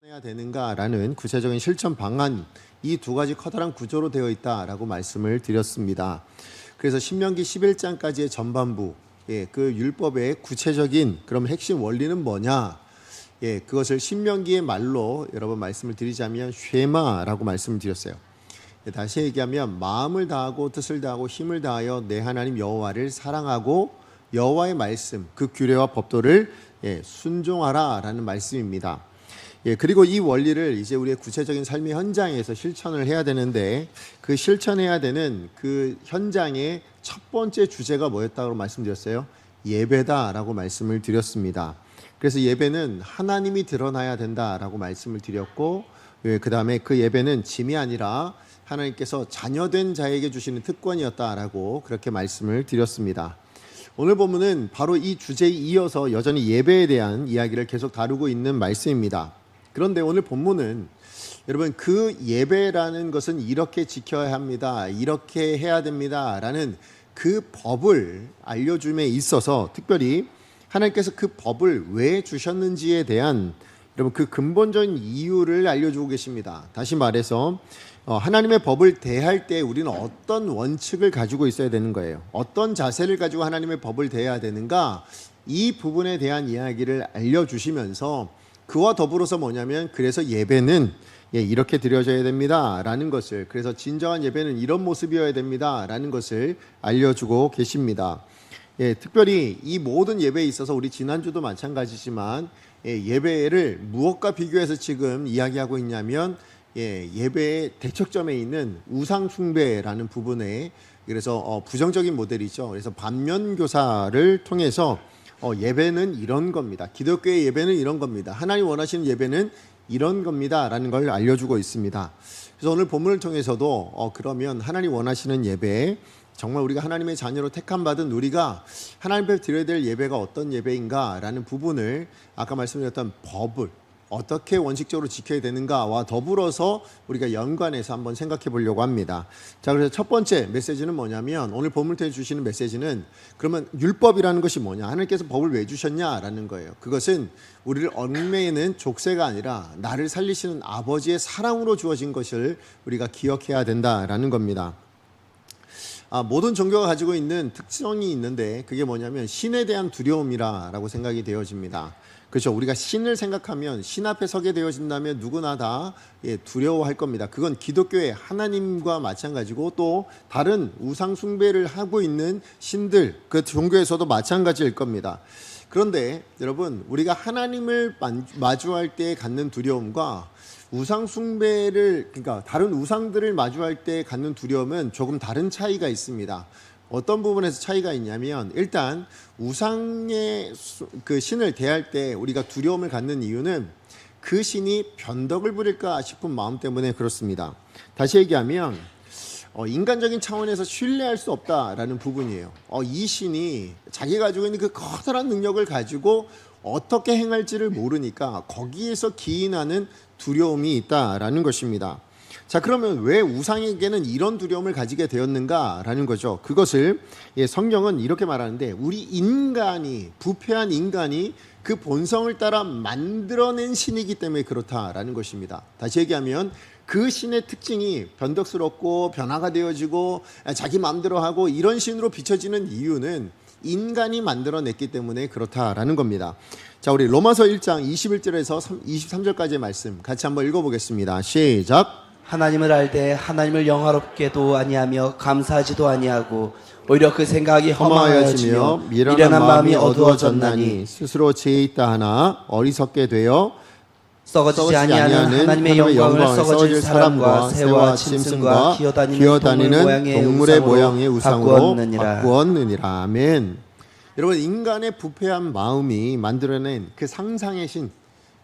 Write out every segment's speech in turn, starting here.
해야 되는가라는 구체적인 실천 방안, 이 두 가지 커다란 구조로 되어 있다라고 말씀을 드렸습니다. 그래서 신명기 11장까지의 전반부, 그 율법의 구체적인 그럼 핵심 원리는 뭐냐? 그것을 신명기의 말로 여러분 말씀을 드리자면 쉐마라고 말씀을 드렸어요. 다시 얘기하면 마음을 다하고 뜻을 다하고 힘을 다하여 내 하나님 여호와를 사랑하고 여호와의 말씀, 그 규례와 법도를 순종하라라는 말씀입니다. 그리고 이 원리를 이제 우리의 구체적인 삶의 현장에서 실천을 해야 되는데, 그 실천해야 되는 그 현장의 첫 번째 주제가 뭐였다고 말씀드렸어요? 예배다라고 말씀을 드렸습니다. 그래서 예배는 하나님이 드러나야 된다라고 말씀을 드렸고, 그 다음에 그 예배는 짐이 아니라 하나님께서 자녀된 자에게 주시는 특권이었다라고 그렇게 말씀을 드렸습니다. 오늘 본문은 바로 이 주제에 이어서 여전히 예배에 대한 이야기를 계속 다루고 있는 말씀입니다. 그런데 오늘 본문은 여러분, 그 예배라는 것은 이렇게 지켜야 합니다, 이렇게 해야 됩니다 라는 그 법을 알려줌에 있어서, 특별히 하나님께서 그 법을 왜 주셨는지에 대한 여러분 그 근본적인 이유를 알려주고 계십니다. 다시 말해서 하나님의 법을 대할 때 우리는 어떤 원칙을 가지고 있어야 되는 거예요. 어떤 자세를 가지고 하나님의 법을 대해야 되는가, 이 부분에 대한 이야기를 알려주시면서 그와 더불어서 뭐냐면, 그래서 예배는 이렇게 드려져야 됩니다 라는 것을, 그래서 진정한 예배는 이런 모습이어야 됩니다 라는 것을 알려주고 계십니다. 특별히 이 모든 예배에 있어서 우리 지난주도 마찬가지지만 예배를 무엇과 비교해서 지금 이야기하고 있냐면 예배의 대척점에 있는 우상 숭배라는 부분에, 그래서 부정적인 모델이죠. 그래서 반면교사를 통해서 예배는 이런 겁니다, 기독교의 예배는 이런 겁니다, 하나님 원하시는 예배는 이런 겁니다 라는 걸 알려주고 있습니다. 그래서 오늘 본문을 통해서도 그러면 하나님 원하시는 예배, 정말 우리가 하나님의 자녀로 택함받은 우리가 하나님 앞에 드려야 될 예배가 어떤 예배인가 라는 부분을, 아까 말씀드렸던 법을 어떻게 원칙적으로 지켜야 되는가와 더불어서 우리가 연관해서 한번 생각해 보려고 합니다. 자, 그래서 첫 번째 메시지는 뭐냐면, 오늘 본문을 통해 주시는 메시지는, 그러면 율법이라는 것이 뭐냐, 하나님께서 법을 왜 주셨냐라는 거예요. 그것은 우리를 얽매이는 족쇄가 아니라 나를 살리시는 아버지의 사랑으로 주어진 것을 우리가 기억해야 된다라는 겁니다. 모든 종교가 가지고 있는 특성이 있는데, 그게 뭐냐면 신에 대한 두려움이라고 생각이 되어집니다. 그렇죠. 우리가 신을 생각하면, 신 앞에 서게 되어진다면 누구나 다 두려워할 겁니다. 그건 기독교의 하나님과 마찬가지고, 또 다른 우상 숭배를 하고 있는 신들, 그 종교에서도 마찬가지일 겁니다. 그런데 여러분, 우리가 하나님을 마주할 때 갖는 두려움과 우상 숭배를, 그러니까 다른 우상들을 마주할 때 갖는 두려움은 조금 다른 차이가 있습니다. 어떤 부분에서 차이가 있냐면, 일단 우상의 그 신을 대할 때 우리가 두려움을 갖는 이유는 그 신이 변덕을 부릴까 싶은 마음 때문에 그렇습니다. 다시 얘기하면 인간적인 차원에서 신뢰할 수 없다라는 부분이에요. 이 신이 자기가 가지고 있는 그 커다란 능력을 가지고 어떻게 행할지를 모르니까 거기에서 기인하는 두려움이 있다라는 것입니다. 자, 그러면 왜 우상에게는 이런 두려움을 가지게 되었는가라는 거죠. 그것을 성경은 이렇게 말하는데, 우리 인간이, 부패한 인간이 그 본성을 따라 만들어낸 신이기 때문에 그렇다라는 것입니다. 다시 얘기하면 그 신의 특징이 변덕스럽고 변화가 되어지고 자기 마음대로 하고 이런 신으로 비춰지는 이유는 인간이 만들어냈기 때문에 그렇다라는 겁니다. 자, 우리 로마서 1장 21절에서 23절까지의 말씀 같이 한번 읽어보겠습니다. 시작. 하나님을 알되 하나님을 영화롭게도 아니하며 감사하지도 아니하고 오히려 그 생각이 허망하여지며 미련한 마음이 어두워졌나니 스스로 지혜 있다 하나 어리석게 되어 썩어지지 아니하는 하나님의 영광을 썩어질 사람과 새와 짐승과 기어다니는 동물의 모양의 우상으로 바꾸었느니라. 아멘. 여러분, 인간의 부패한 마음이 만들어낸 그 상상의 신,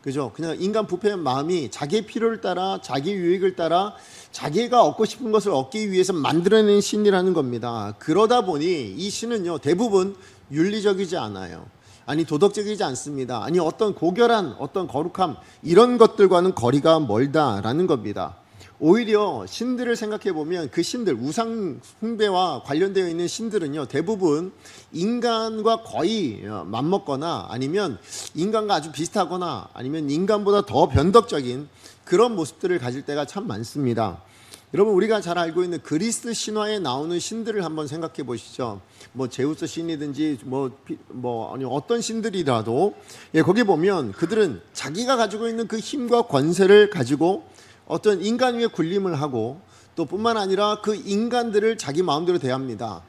그죠? 그냥 인간 부패한 마음이 자기의 필요를 따라, 자기 유익을 따라 자기가 얻고 싶은 것을 얻기 위해서 만들어낸 신이라는 겁니다. 그러다 보니 이 신은요, 대부분 윤리적이지 않아요. 아니, 도덕적이지 않습니다. 아니, 어떤 고결한, 어떤 거룩함, 이런 것들과는 거리가 멀다라는 겁니다. 오히려 신들을 생각해 보면 그 신들, 우상 숭배와 관련되어 있는 신들은요, 대부분 인간과 거의 맞먹거나 아니면 인간과 아주 비슷하거나 아니면 인간보다 더 변덕적인 그런 모습들을 가질 때가 참 많습니다. 여러분, 우리가 잘 알고 있는 그리스 신화에 나오는 신들을 한번 생각해 보시죠. 뭐 제우스 신이든지 아니 어떤 신들이라도, 예, 거기 보면 그들은 자기가 가지고 있는 그 힘과 권세를 가지고 어떤 인간 위에 군림을 하고 또 뿐만 아니라 그 인간들을 자기 마음대로 대합니다.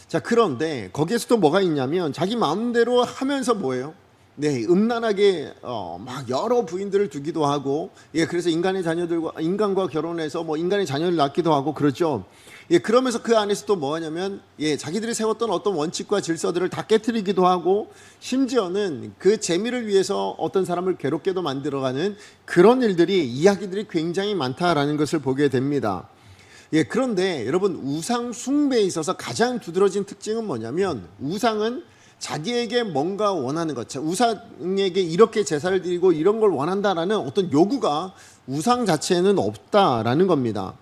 자, 그런데 거기에서도 뭐가 있냐면 자기 마음대로 하면서 뭐예요? 네, 음란하게 막 여러 부인들을 두기도 하고, 예, 그래서 인간과 결혼해서 뭐 인간의 자녀를 낳기도 하고 그렇죠. 예, 그러면서 그 안에서 또 뭐하냐면, 예, 자기들이 세웠던 어떤 원칙과 질서들을 다 깨트리기도 하고, 심지어는 그 재미를 위해서 어떤 사람을 괴롭게도 만들어가는 그런 일들이, 이야기들이 굉장히 많다라는 것을 보게 됩니다. 예, 그런데 여러분, 우상 숭배에 있어서 가장 두드러진 특징은 뭐냐면, 우상은 자기에게 뭔가 원하는 것, 우상에게 이렇게 제사를 드리고 이런 걸 원한다라는 어떤 요구가 우상 자체에는 없다라는 겁니다.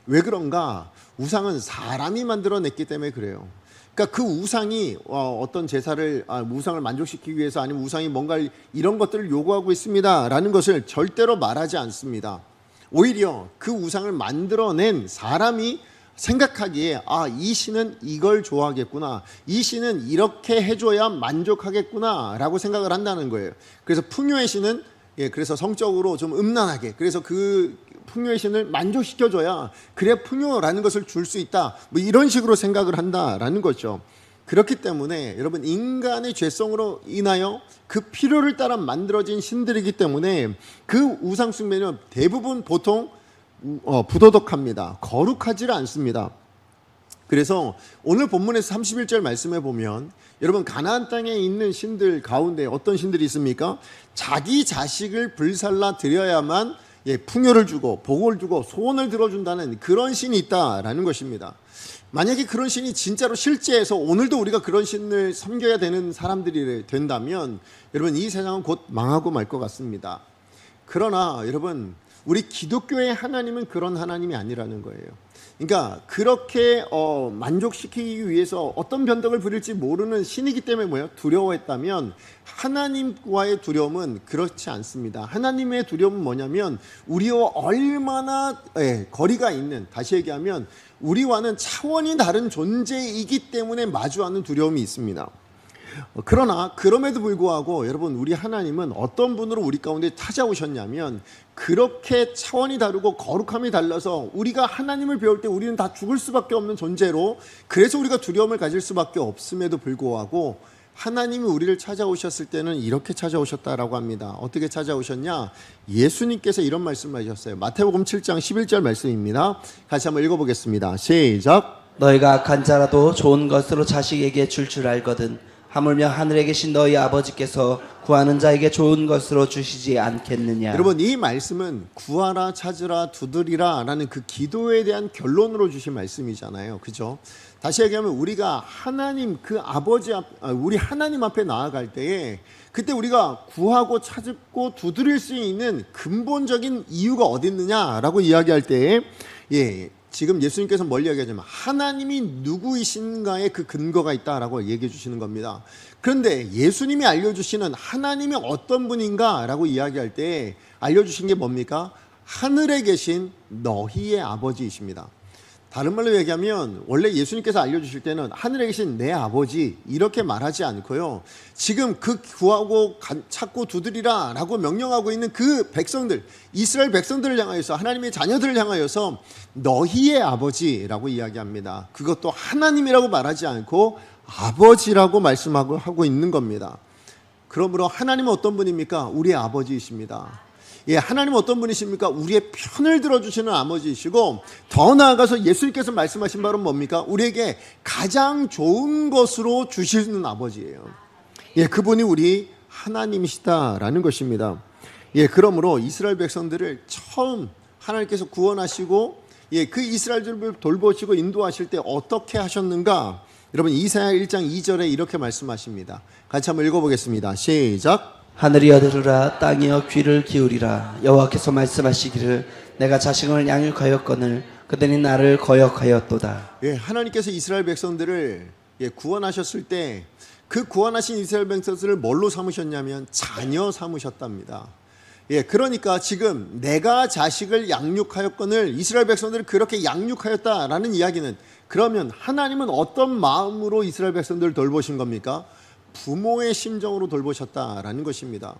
왜 그런가? 우상은 사람이 만들어냈기 때문에 그래요. 그러니까 그 우상이 어떤 제사를, 우상을 만족시키기 위해서 아니면 우상이 뭔가 이런 것들을 요구하고 있습니다라는 것을 절대로 말하지 않습니다. 오히려 그 우상을 만들어낸 사람이 생각하기에 이 신은 이걸 좋아하겠구나, 이 신은 이렇게 해줘야 만족하겠구나 라고 생각을 한다는 거예요. 그래서 풍요의 신은, 예, 그래서 성적으로 좀 음란하게, 그래서 그 풍요의 신을 만족시켜줘야 그래 풍요라는 것을 줄 수 있다, 뭐 이런 식으로 생각을 한다라는 거죠. 그렇기 때문에 여러분, 인간의 죄성으로 인하여 그 필요를 따라 만들어진 신들이기 때문에 그 우상 숭배는 대부분 보통 부도덕합니다. 거룩하지 않습니다. 그래서 오늘 본문에서 31절 말씀해 보면, 여러분, 가나안 땅에 있는 신들 가운데 어떤 신들이 있습니까? 자기 자식을 불살라 드려야만, 예, 풍요를 주고 복을 주고 소원을 들어준다는 그런 신이 있다라는 것입니다. 만약에 그런 신이 진짜로 실제에서 오늘도 우리가 그런 신을 섬겨야 되는 사람들이 된다면, 여러분, 이 세상은 곧 망하고 말 것 같습니다. 그러나 여러분, 우리 기독교의 하나님은 그런 하나님이 아니라는 거예요. 그러니까 그렇게 만족시키기 위해서 어떤 변덕을 부릴지 모르는 신이기 때문에 뭐예요? 두려워했다면, 하나님과의 두려움은 그렇지 않습니다. 하나님의 두려움은 뭐냐면 우리와 얼마나 거리가 있는, 다시 얘기하면 우리와는 차원이 다른 존재이기 때문에 마주하는 두려움이 있습니다. 그러나 그럼에도 불구하고 여러분, 우리 하나님은 어떤 분으로 우리 가운데 찾아오셨냐면, 그렇게 차원이 다르고 거룩함이 달라서 우리가 하나님을 배울 때 우리는 다 죽을 수밖에 없는 존재로, 그래서 우리가 두려움을 가질 수밖에 없음에도 불구하고 하나님이 우리를 찾아오셨을 때는 이렇게 찾아오셨다라고 합니다. 어떻게 찾아오셨냐? 예수님께서 이런 말씀을 하셨어요. 마태복음 7장 11절 말씀입니다. 같이 한번 읽어보겠습니다. 시작. 너희가 악한 자라도 좋은 것으로 자식에게 줄 알거든 하물며 하늘에 계신 너희 아버지께서 구하는 자에게 좋은 것으로 주시지 않겠느냐. 여러분, 이 말씀은 구하라, 찾으라, 두드리라 라는 그 기도에 대한 결론으로 주신 말씀이잖아요. 그죠? 다시 얘기하면 우리가 하나님, 그 아버지 우리 하나님 앞에 나아갈 때에 그때 우리가 구하고 찾고 두드릴 수 있는 근본적인 이유가 어디 있느냐라고 이야기할 때에, 예, 지금 예수님께서 뭘 이야기하냐면 하나님이 누구이신가에 그 근거가 있다라고 얘기해 주시는 겁니다. 그런데 예수님이 알려주시는 하나님이 어떤 분인가라고 이야기할 때 알려주신 게 뭡니까? 하늘에 계신 너희의 아버지이십니다. 다른 말로 얘기하면 원래 예수님께서 알려주실 때는 하늘에 계신 내 아버지 이렇게 말하지 않고요, 지금 그 구하고 찾고 두드리라 라고 명령하고 있는 그 백성들, 이스라엘 백성들을 향하여서, 하나님의 자녀들을 향하여서 너희의 아버지라고 이야기합니다. 그것도 하나님이라고 말하지 않고 아버지라고 말씀하고 있는 겁니다. 그러므로 하나님은 어떤 분입니까? 우리의 아버지이십니다. 예, 하나님은 어떤 분이십니까? 우리의 편을 들어주시는 아버지이시고, 더 나아가서 예수님께서 말씀하신 바로 뭡니까? 우리에게 가장 좋은 것으로 주시는 아버지예요. 예, 그분이 우리 하나님이시다라는 것입니다. 예, 그러므로 이스라엘 백성들을 처음 하나님께서 구원하시고, 예, 그 이스라엘들을 돌보시고 인도하실 때 어떻게 하셨는가? 여러분, 이사야 1장 2절에 이렇게 말씀하십니다. 같이 한번 읽어보겠습니다. 시작. 하늘이여 들으라, 땅이여 귀를 기울이라. 여호와께서 말씀하시기를 내가 자식을 양육하였거늘 그들이 나를 거역하였도다. 예, 하나님께서 이스라엘 백성들을 구원하셨을 때 그 구원하신 이스라엘 백성들을 뭘로 삼으셨냐면 자녀 삼으셨답니다. 예, 그러니까 지금 내가 자식을 양육하였거늘 이스라엘 백성들을 그렇게 양육하였다라는 이야기는, 그러면 하나님은 어떤 마음으로 이스라엘 백성들을 돌보신 겁니까? 부모의 심정으로 돌보셨다라는 것입니다.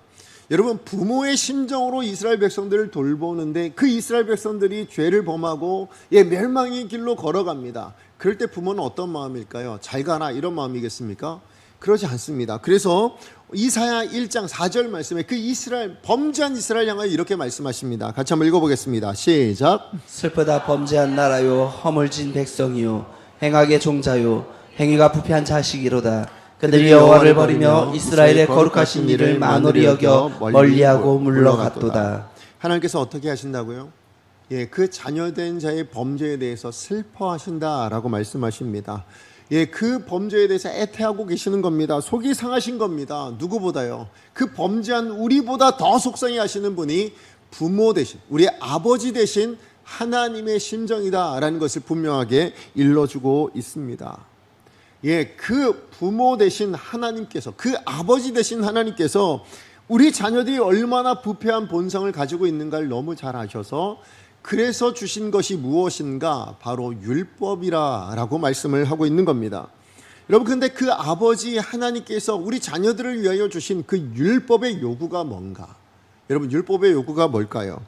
여러분, 부모의 심정으로 이스라엘 백성들을 돌보는데 그 이스라엘 백성들이 죄를 범하고 멸망의 길로 걸어갑니다. 그럴 때 부모는 어떤 마음일까요? 잘 가라 이런 마음이겠습니까? 그러지 않습니다. 그래서 이사야 1장 4절 말씀에 그 이스라엘 범죄한 이스라엘 향하여 이렇게 말씀하십니다. 같이 한번 읽어보겠습니다. 시작. 슬프다 범죄한 나라요 허물진 백성이요 행악의 종자요 행위가 부패한 자식이로다. 그들이 여호와를 버리며 이스라엘의 거룩하신 일을 만홀히 여겨 멀리하고 물러갔도다. 하나님께서 어떻게 하신다고요? 예, 그 자녀된 자의 범죄에 대해서 슬퍼하신다라고 말씀하십니다. 예, 그 범죄에 대해서 애태하고 계시는 겁니다. 속이 상하신 겁니다. 누구보다요? 그 범죄한 우리보다 더 속상해 하시는 분이 부모 대신, 우리 아버지 대신 하나님의 심정이다라는 것을 분명하게 일러주고 있습니다. 예, 그 부모 대신 하나님께서, 그 아버지 대신 하나님께서 우리 자녀들이 얼마나 부패한 본성을 가지고 있는가를 너무 잘 아셔서 그래서 주신 것이 무엇인가? 바로 율법이라고 말씀을 하고 있는 겁니다. 여러분, 근데 그 아버지 하나님께서 우리 자녀들을 위하여 주신 그 율법의 요구가 뭔가? 여러분, 율법의 요구가 뭘까요?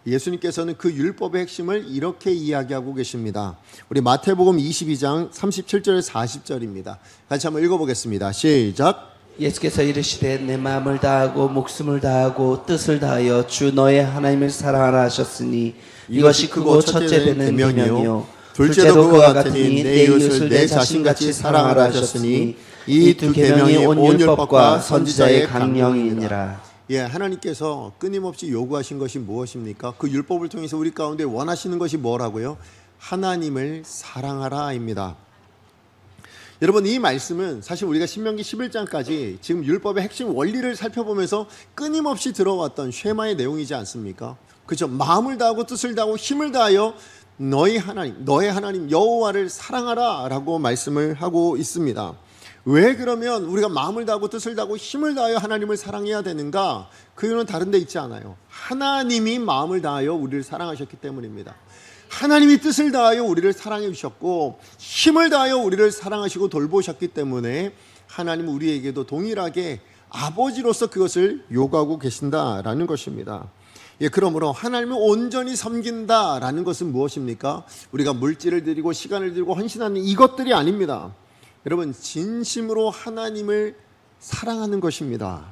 예수님께서는 그 율법의 핵심을 이렇게 이야기하고 계십니다. 우리 마태복음 22장 37절에서 40절입니다. 같이 한번 읽어보겠습니다. 시작. 예수께서 이르시되 내 마음을 다하고 목숨을 다하고 뜻을 다하여 주 너의 하나님을 사랑하라 하셨으니 이것이 크고 첫째 되는 계명이요 둘째도 그와 같으니 내 이웃을 내 자신같이 사랑하라 하셨으니 이 두 계명이 온 율법과 선지자의 강령이니라. 예, 하나님께서 끊임없이 요구하신 것이 무엇입니까? 그 율법을 통해서 우리 가운데 원하시는 것이 뭐라고요? 하나님을 사랑하라입니다. 여러분, 이 말씀은 사실 우리가 신명기 11장까지 지금 율법의 핵심 원리를 살펴보면서 끊임없이 들어왔던 쉐마의 내용이지 않습니까? 그죠? 마음을 다하고 뜻을 다하고 힘을 다하여 너의 하나님 여호와를 사랑하라라고 말씀을 하고 있습니다. 왜 그러면 우리가 마음을 다하고 뜻을 다하고 힘을 다하여 하나님을 사랑해야 되는가? 그 이유는 다른 데 있지 않아요. 하나님이 마음을 다하여 우리를 사랑하셨기 때문입니다. 하나님이 뜻을 다하여 우리를 사랑해 주셨고 힘을 다하여 우리를 사랑하시고 돌보셨기 때문에 하나님은 우리에게도 동일하게 아버지로서 그것을 요구하고 계신다라는 것입니다. 예, 그러므로 하나님을 온전히 섬긴다라는 것은 무엇입니까? 우리가 물질을 드리고 시간을 드리고 헌신하는 이것들이 아닙니다. 여러분, 진심으로 하나님을 사랑하는 것입니다.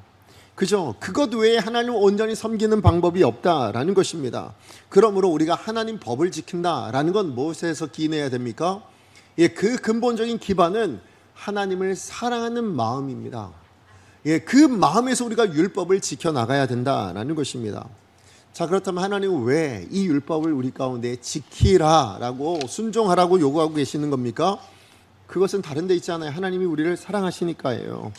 그죠? 그것 외에 하나님을 온전히 섬기는 방법이 없다라는 것입니다. 그러므로 우리가 하나님 법을 지킨다라는 건 무엇에서 기인해야 됩니까? 예, 그 근본적인 기반은 하나님을 사랑하는 마음입니다. 예, 그 마음에서 우리가 율법을 지켜나가야 된다라는 것입니다. 자, 그렇다면 하나님은 왜 이 율법을 우리 가운데 지키라라고 순종하라고 요구하고 계시는 겁니까? 그것은 다른 데 있지 않아요. 하나님이 우리를 사랑하시니까예요.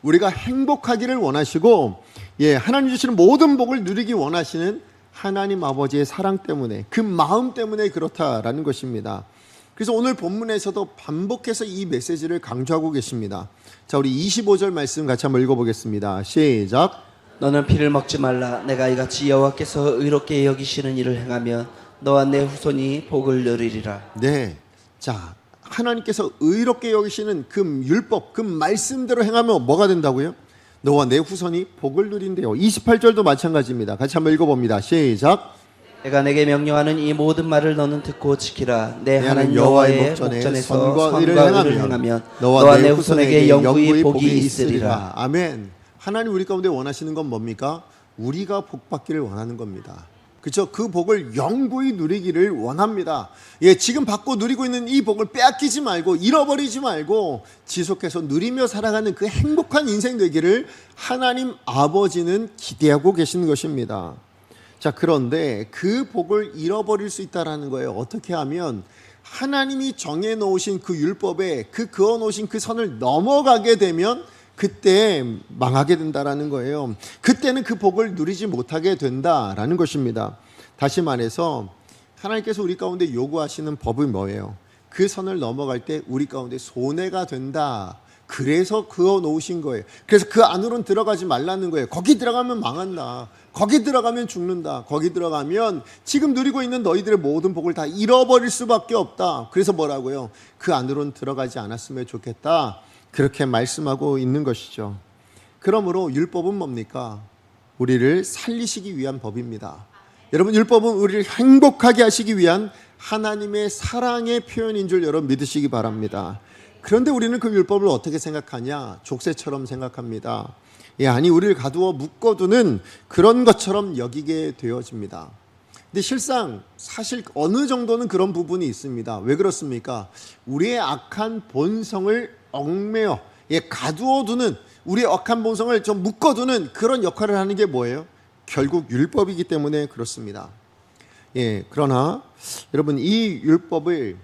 우리가 행복하기를 원하시고, 예, 하나님 주시는 모든 복을 누리기 원하시는 하나님 아버지의 사랑 때문에, 그 마음 때문에 그렇다라는 것입니다. 그래서 오늘 본문에서도 반복해서 이 메시지를 강조하고 계십니다. 자, 우리 25절 말씀 같이 한번 읽어보겠습니다. 시작. 너는 피를 먹지 말라. 내가 이같이 여호와께서 의롭게 여기시는 일을 행하면 너와 내 후손이 복을 누리리라. 네, 자, 하나님께서 의롭게 여기시는 그 율법, 그 말씀대로 행하면 뭐가 된다고요? 너와 내 후손이 복을 누린대요. 28절도 마찬가지입니다. 같이 한번 읽어봅니다. 시작. 내가 내게 명령하는 이 모든 말을 너는 듣고 지키라. 내 하나님 여호와의 목전에서 선과 의를 행하면 너와 내 후손에게 영구히 복이 있으리라. 아멘. 하나님 우리 가운데 원하시는 건 뭡니까? 우리가 복 받기를 원하는 겁니다. 그렇죠? 그 복을 영구히 누리기를 원합니다. 예, 지금 받고 누리고 있는 이 복을 빼앗기지 말고 잃어버리지 말고 지속해서 누리며 살아가는 그 행복한 인생 되기를 하나님 아버지는 기대하고 계시는 것입니다. 자, 그런데 그 복을 잃어버릴 수 있다라는 거예요. 어떻게 하면 하나님이 정해 놓으신 그 율법에 그어 놓으신 그 선을 넘어가게 되면 그때 망하게 된다라는 거예요. 그때는 그 복을 누리지 못하게 된다라는 것입니다. 다시 말해서 하나님께서 우리 가운데 요구하시는 법은 뭐예요? 그 선을 넘어갈 때 우리 가운데 손해가 된다. 그래서 그어 놓으신 거예요. 그래서 그 안으로는 들어가지 말라는 거예요. 거기 들어가면 망한다. 거기 들어가면 죽는다. 거기 들어가면 지금 누리고 있는 너희들의 모든 복을 다 잃어버릴 수밖에 없다. 그래서 뭐라고요? 그 안으로는 들어가지 않았으면 좋겠다. 그렇게 말씀하고 있는 것이죠. 그러므로 율법은 뭡니까? 우리를 살리시기 위한 법입니다. 여러분, 율법은 우리를 행복하게 하시기 위한 하나님의 사랑의 표현인 줄 여러분 믿으시기 바랍니다. 그런데 우리는 그 율법을 어떻게 생각하냐? 족쇄처럼 생각합니다. 아니, 우리를 가두어 묶어두는 그런 것처럼 여기게 되어집니다. 근데 실상 사실 어느 정도는 그런 부분이 있습니다. 왜 그렇습니까? 우리의 악한 본성을 얽매여 가두어두는, 우리의 악한 본성을 좀 묶어두는 그런 역할을 하는 게 뭐예요? 결국 율법이기 때문에 그렇습니다. 그러나 여러분, 이 율법을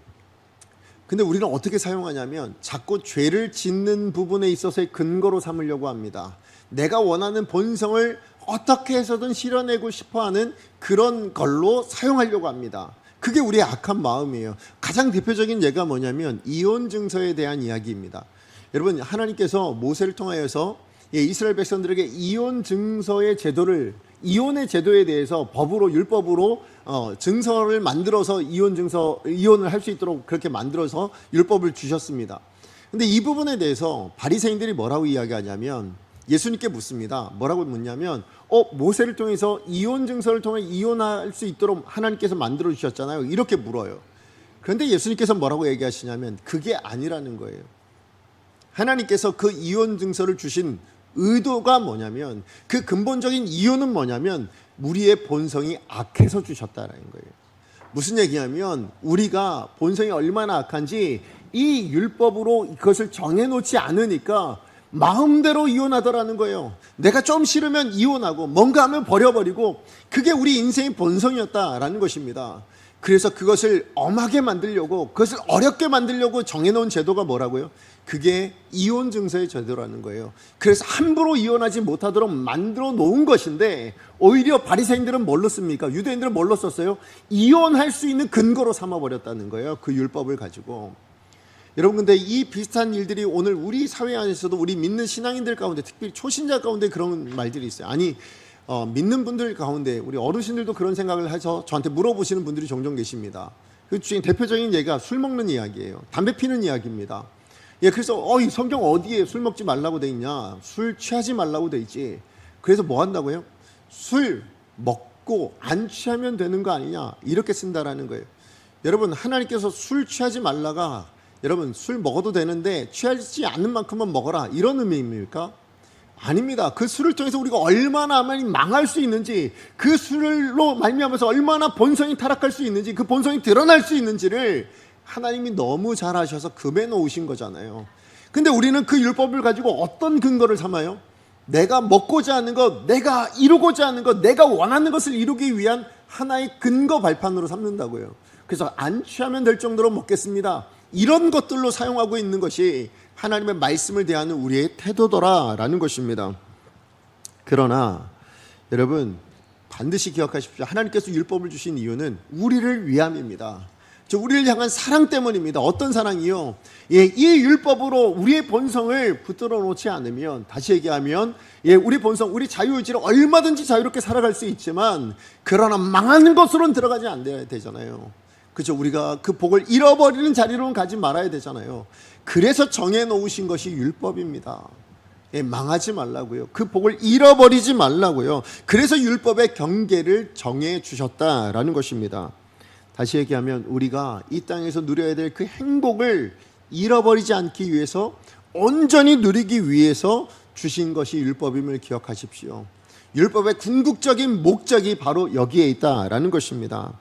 근데 우리는 어떻게 사용하냐면 자꾸 죄를 짓는 부분에 있어서의 근거로 삼으려고 합니다. 내가 원하는 본성을 어떻게 해서든 실현내고 싶어하는 그런 걸로 사용하려고 합니다. 그게 우리의 악한 마음이에요. 가장 대표적인 예가 뭐냐면 이혼 증서에 대한 이야기입니다. 여러분, 하나님께서 모세를 통하여서 이스라엘 백성들에게 이혼 증서의 제도를, 이혼의 제도에 대해서 법으로, 율법으로 증서를 만들어서 이혼을 할 수 있도록 그렇게 만들어서 율법을 주셨습니다. 근데 이 부분에 대해서 바리새인들이 뭐라고 이야기하냐면 예수님께 묻습니다. 뭐라고 묻냐면 모세를 통해서 이혼 증서를 통해 이혼할 수 있도록 하나님께서 만들어 주셨잖아요. 이렇게 물어요. 그런데 예수님께서 뭐라고 얘기하시냐면 그게 아니라는 거예요. 하나님께서 그 이혼 증서를 주신 의도가 뭐냐면, 그 근본적인 이유는 뭐냐면 우리의 본성이 악해서 주셨다라는 거예요. 무슨 얘기냐면 우리가 본성이 얼마나 악한지 이 율법으로 그것을 정해놓지 않으니까 마음대로 이혼하더라는 거예요. 내가 좀 싫으면 이혼하고 뭔가 하면 버려버리고, 그게 우리 인생의 본성이었다라는 것입니다. 그래서 그것을 엄하게 만들려고, 그것을 어렵게 만들려고 정해놓은 제도가 뭐라고요? 그게 이혼 증서의 제도라는 거예요. 그래서 함부로 이혼하지 못하도록 만들어 놓은 것인데, 오히려 바리새인들은 뭘로 씁니까? 유대인들은 뭘로 썼어요? 이혼할 수 있는 근거로 삼아버렸다는 거예요. 그 율법을 가지고. 여러분, 근데 이 비슷한 일들이 오늘 우리 사회 안에서도, 우리 믿는 신앙인들 가운데, 특별히 초신자 가운데 그런 말들이 있어요. 아니, 믿는 분들 가운데 우리 어르신들도 그런 생각을 해서 저한테 물어보시는 분들이 종종 계십니다. 그 중에 대표적인 예가 술 먹는 이야기예요. 담배 피는 이야기입니다. 그래서 이 성경 어디에 술 먹지 말라고 돼 있냐? 술 취하지 말라고 돼 있지. 그래서 뭐 한다고요? 술 먹고 안 취하면 되는 거 아니냐? 이렇게 쓴다라는 거예요. 여러분, 하나님께서 술 취하지 말라가, 여러분 술 먹어도 되는데 취하지 않는 만큼만 먹어라, 이런 의미입니까? 아닙니다. 그 술을 통해서 우리가 얼마나 많이 망할 수 있는지, 그 술로 말미암아서 얼마나 본성이 타락할 수 있는지, 그 본성이 드러날 수 있는지를 하나님이 너무 잘 아셔서 금해 놓으신 거잖아요. 근데 우리는 그 율법을 가지고 어떤 근거를 삼아요? 내가 먹고자 하는 것, 내가 이루고자 하는 것, 내가 원하는 것을 이루기 위한 하나의 근거 발판으로 삼는다고요. 그래서 안 취하면 될 정도로 먹겠습니다, 이런 것들로 사용하고 있는 것이 하나님의 말씀을 대하는 우리의 태도더라라는 것입니다. 그러나 여러분, 반드시 기억하십시오. 하나님께서 율법을 주신 이유는 우리를 위함입니다. 우리를 향한 사랑 때문입니다. 어떤 사랑이요? 이 율법으로 우리의 본성을 붙들어 놓지 않으면, 다시 얘기하면 우리 본성, 우리 자유의지를 얼마든지 자유롭게 살아갈 수 있지만, 그러나 망하는 것으로는 들어가지 않아야 되잖아요. 그렇죠? 우리가 그 복을 잃어버리는 자리로는 가지 말아야 되잖아요. 그래서 정해놓으신 것이 율법입니다. 망하지 말라고요. 그 복을 잃어버리지 말라고요. 그래서 율법의 경계를 정해 주셨다라는 것입니다. 다시 얘기하면 우리가 이 땅에서 누려야 될 그 행복을 잃어버리지 않기 위해서, 온전히 누리기 위해서 주신 것이 율법임을 기억하십시오. 율법의 궁극적인 목적이 바로 여기에 있다라는 것입니다.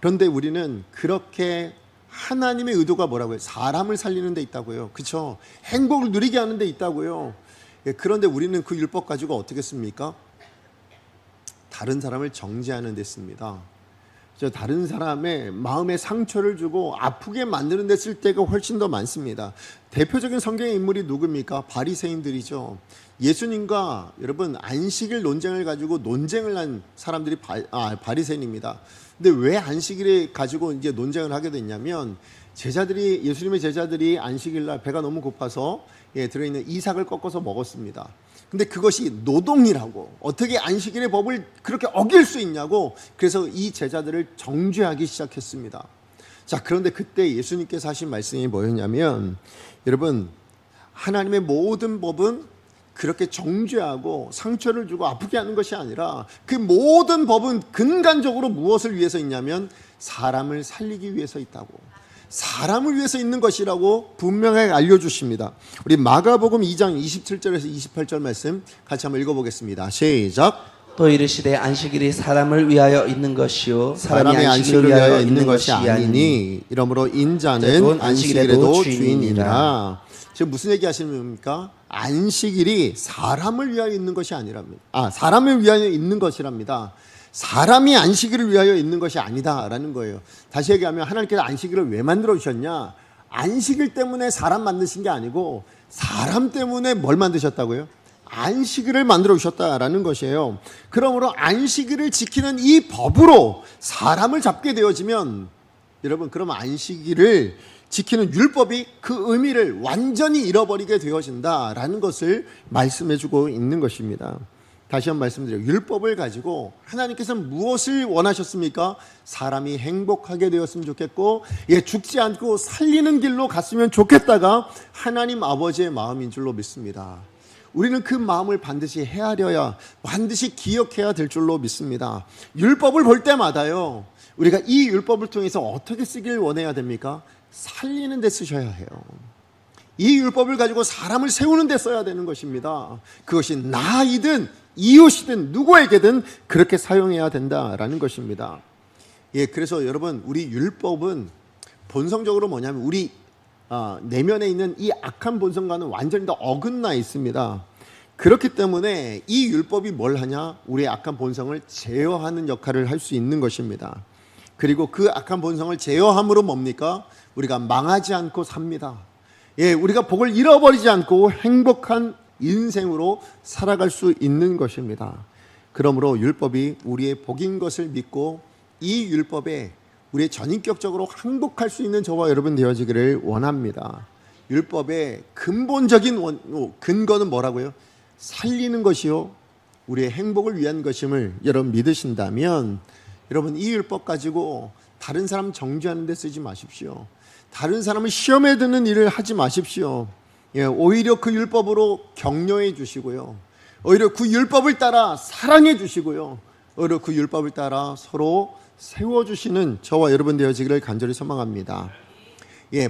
그런데 우리는 그렇게 하나님의 의도가 뭐라고요? 사람을 살리는 데 있다고요. 그렇죠? 행복을 누리게 하는 데 있다고요. 그런데 우리는 그 율법 가지고 어떻게 씁니까? 다른 사람을 정죄하는 데 씁니다. 저 다른 사람의 마음에 상처를 주고 아프게 만드는 데 쓸 때가 훨씬 더 많습니다. 대표적인 성경의 인물이 누굽니까? 바리새인들이죠. 예수님과 여러분 안식일 논쟁을 가지고 논쟁을 한 사람들이 바리새인입니다. 근데 왜 안식일에 가지고 이제 논쟁을 하게 됐냐면 예수님의 제자들이 안식일 날 배가 너무 고파서 들어있는 이삭을 꺾어서 먹었습니다. 근데 그것이 노동이라고, 어떻게 안식일의 법을 그렇게 어길 수 있냐고, 그래서 이 제자들을 정죄하기 시작했습니다. 자, 그런데 그때 예수님께서 하신 말씀이 뭐였냐면, 여러분, 하나님의 모든 법은 그렇게 정죄하고 상처를 주고 아프게 하는 것이 아니라 그 모든 법은 근간적으로 무엇을 위해서 있냐면 사람을 살리기 위해서 있다고, 사람을 위해서 있는 것이라고 분명하게 알려주십니다. 우리 마가복음 2장 27절에서 28절 말씀 같이 한번 읽어보겠습니다. 시작. 또 이르시되 안식일이 사람을 위하여 있는 것이요 사람의 안식일을 위하여 있는 것이 아니니 이러므로 인자는 안식일에도 주인이니라. 지금 무슨 얘기 하시는 겁니까? 안식일이 사람을 위하여 있는 것이 아니랍니다. 사람을 위하여 있는 것이랍니다. 사람이 안식일을 위하여 있는 것이 아니다라는 거예요. 다시 얘기하면 하나님께서 안식일을 왜 만들어 주셨냐? 안식일 때문에 사람 만드신 게 아니고 사람 때문에 뭘 만드셨다고요? 안식일을 만들어 주셨다라는 것이에요. 그러므로 안식일을 지키는 이 법으로 사람을 잡게 되어지면 여러분, 그럼 안식일을 지키는 율법이 그 의미를 완전히 잃어버리게 되어진다라는 것을 말씀해 주고 있는 것입니다. 다시 한번 말씀드려요. 율법을 가지고 하나님께서는 무엇을 원하셨습니까? 사람이 행복하게 되었으면 좋겠고, 죽지 않고 살리는 길로 갔으면 좋겠다가 하나님 아버지의 마음인 줄로 믿습니다. 우리는 그 마음을 반드시 헤아려야, 반드시 기억해야 될 줄로 믿습니다. 율법을 볼 때마다요, 우리가 이 율법을 통해서 어떻게 쓰길 원해야 됩니까? 살리는 데 쓰셔야 해요. 이 율법을 가지고 사람을 세우는 데 써야 되는 것입니다. 그것이 나이든 이웃이든 누구에게든 그렇게 사용해야 된다라는 것입니다. 그래서 여러분, 우리 율법은 본성적으로 뭐냐면 우리 내면에 있는 이 악한 본성과는 완전히 다 어긋나 있습니다. 그렇기 때문에 이 율법이 뭘 하냐? 우리의 악한 본성을 제어하는 역할을 할 수 있는 것입니다. 그리고 그 악한 본성을 제어함으로 뭡니까? 우리가 망하지 않고 삽니다. 우리가 복을 잃어버리지 않고 행복한 인생으로 살아갈 수 있는 것입니다. 그러므로 율법이 우리의 복인 것을 믿고 이 율법에 우리의 전인격적으로 행복할 수 있는 저와 여러분 되어지기를 원합니다. 율법의 근본적인 근거는 뭐라고요? 살리는 것이요, 우리의 행복을 위한 것임을 여러분 믿으신다면, 여러분 이 율법 가지고 다른 사람 정죄하는 데 쓰지 마십시오. 다른 사람을 시험에 드는 일을 하지 마십시오. 오히려 그 율법으로 격려해 주시고요, 오히려 그 율법을 따라 사랑해 주시고요, 오히려 그 율법을 따라 서로 세워주시는 저와 여러분 되어지기를 간절히 소망합니다.